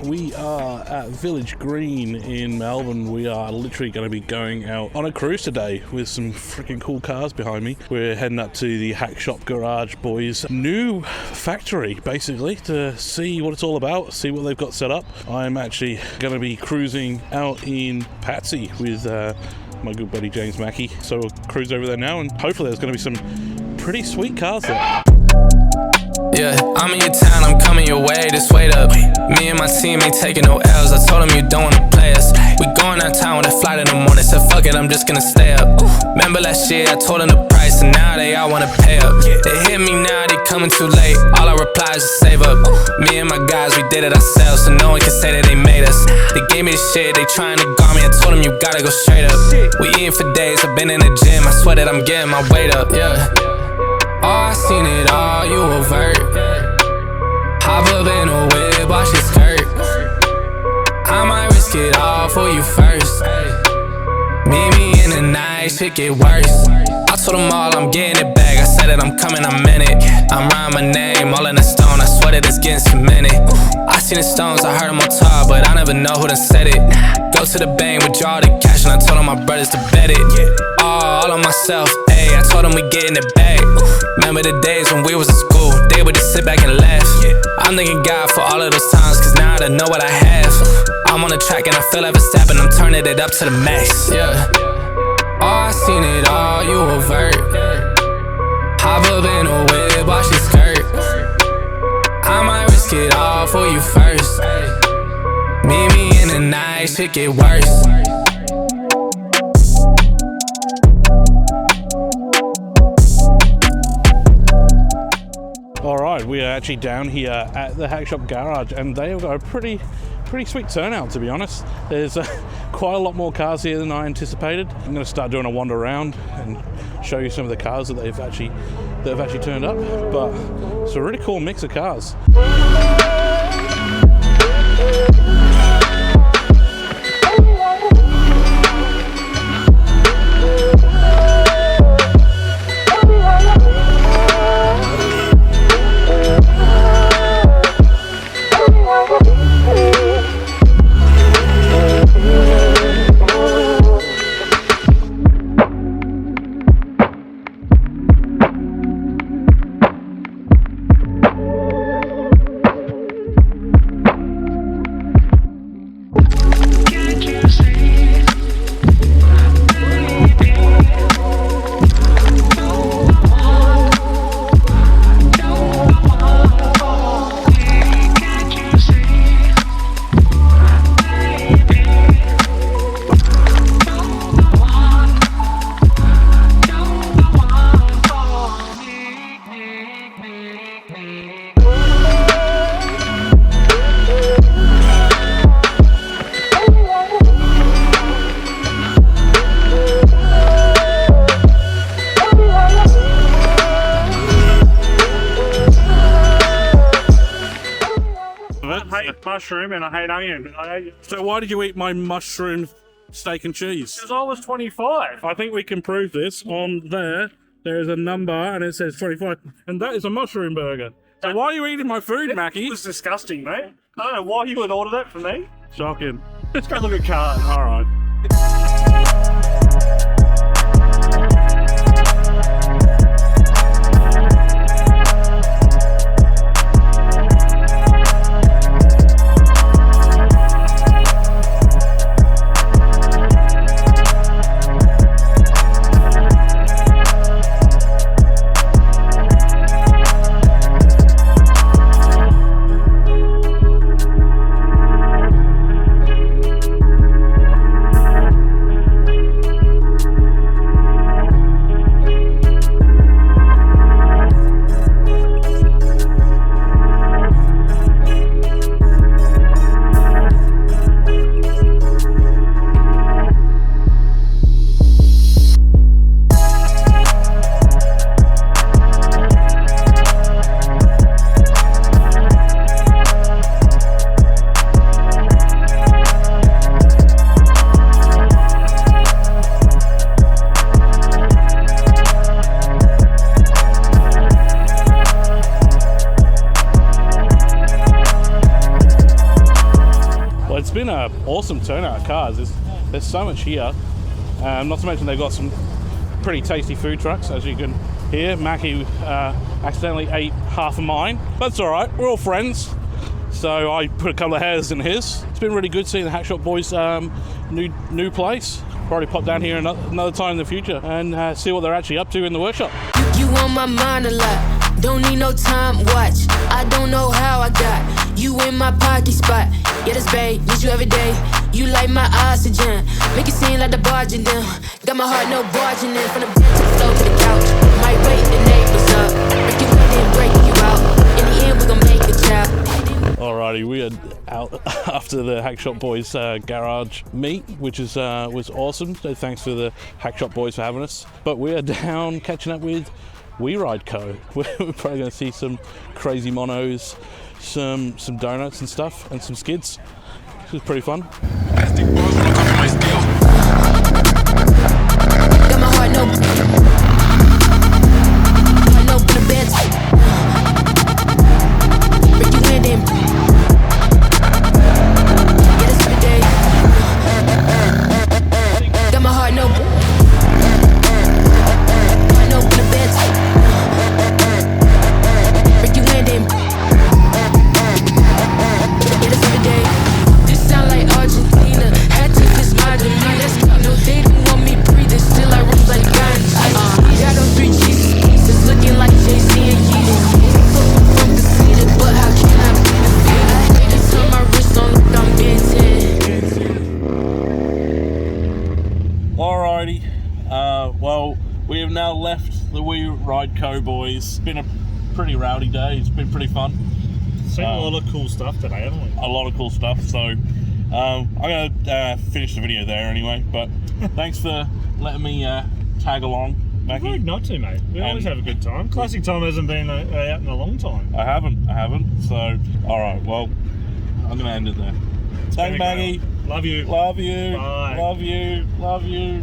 we are at Village Green in Melbourne. We are literally going to be going out on a cruise today with some freaking cool cars behind me. We're heading up to the Hack Shop Garage Boys' new factory, basically, to see what it's all about, see what they've got set up. I'm actually going to be cruising out in Patsy with my good buddy James Mackey. So we'll cruise over there now, and hopefully there's going to be some pretty sweet cars there. Yeah, I'm in your town, I'm coming your way, just wait up. Me and my team ain't taking no L's, I told them you don't wanna play us. We going out town with a flight in the morning, said fuck it, I'm just gonna stay up. Remember last year, I told them the price, and now they all wanna pay up. They hit me now, they coming too late, all I reply is just save up. Me and my guys, we did it ourselves, so no one can say that they made us. They gave me the shit, they trying to guard me, I told them you gotta go straight up. We eating for days, I've been in the gym, I swear that I'm getting my weight up, yeah. Oh, I seen it all, you avert. Hop up in a whip, watch your skirt. I might risk it all for you first. Meet me in the night, shit get worse. I told them all I'm getting it back, I said that I'm coming, I'm in it. I'm writing my name, all in a stone, I swear that it's getting cemented. I seen the stones, I heard them on top, but I never know who done said it. Go to the bank, withdraw the cash, and I told all my brothers to bet it. All on myself, ayy, I told them we getting it back. Remember the days when we was in school, they would just sit back and laugh. I'm thanking God for all of those times, cause now I know what I have. I'm on the track and I feel like it's stepping, I'm turning it up to the max, yeah. Oh, I seen it all, you avert. Hop up in a whip, watch your skirt. I might risk it all for you first. Meet me in the night, shit get worse. Alright, we are actually down here at the Hack Shop Garage, and they have got a pretty sweet turnout, to be honest. There's quite a lot more cars here than I anticipated. I'm going to start doing a wander around and show you some of the cars that they've actually turned up, but it's a really cool mix of cars. I hate mushroom and I hate onion. So why did you eat my mushroom steak and cheese? Because I was 25. I think we can prove this. On there is a number and it says 25, and that is a mushroom burger. So why are you eating my food, Mackie? It was disgusting, mate. I don't know why you would order that for me. Shocking. Let's go look at cars. All right. it's been an awesome turnout of cars. There's so much here. Not to mention they've got some pretty tasty food trucks, as you can hear. Mackie accidentally ate half of mine. That's all right. We're all friends. So I put a couple of hairs in his. It's been really good seeing the Hack Shop Boys' new place. Probably pop down here another time in the future and see what they're actually up to in the workshop. You on my mind a lot, don't need no time watch. I don't know how I got you in my pocket spot. Yeah, that's babe, need you every day. You like my oxygen, make it seem like the barging down. Got my heart no barging in, from the bed to the floor to the couch. Might wake the neighbors up, break you in and break you out. In the end, we gon' make a child. Alrighty, we are out after the Hack Shop Boys garage meet, which was awesome. So thanks for the Hack Shop Boys for having us. But we are down catching up with We Ride Co. We're probably going to see some crazy monos, some donuts and stuff, and some skids. This was pretty fun. Got my heart no for the bed. Break you in and yeah, that's every day. Got my heart no for the bed. Break you in and yeah, that's every day. This sound like Argentina. Had to kiss my demeanor. No, they don't want me breathing. Still I rose like Gandhi. Got on 3 Jesus pieces, looking like Jay-Z and Yeezy. From the cedar, but how can I be defeated? I hate to turn my wrist on like I'm Ben 10. Alrighty, well, we have now left the We Ride Co. boys. It's been a pretty rowdy day. It's been pretty fun. Seen a lot of cool stuff today, haven't we? A lot of cool stuff. So I'm going to finish the video there anyway. But thanks for letting me tag along, Mackie. Rude not to, mate. We always have a good time. Classic Tom hasn't been out in a long time. I haven't. So, alright, well, I'm going to end it there. Thanks, Maggie. Love you. Love you. Bye. Love you. Love you.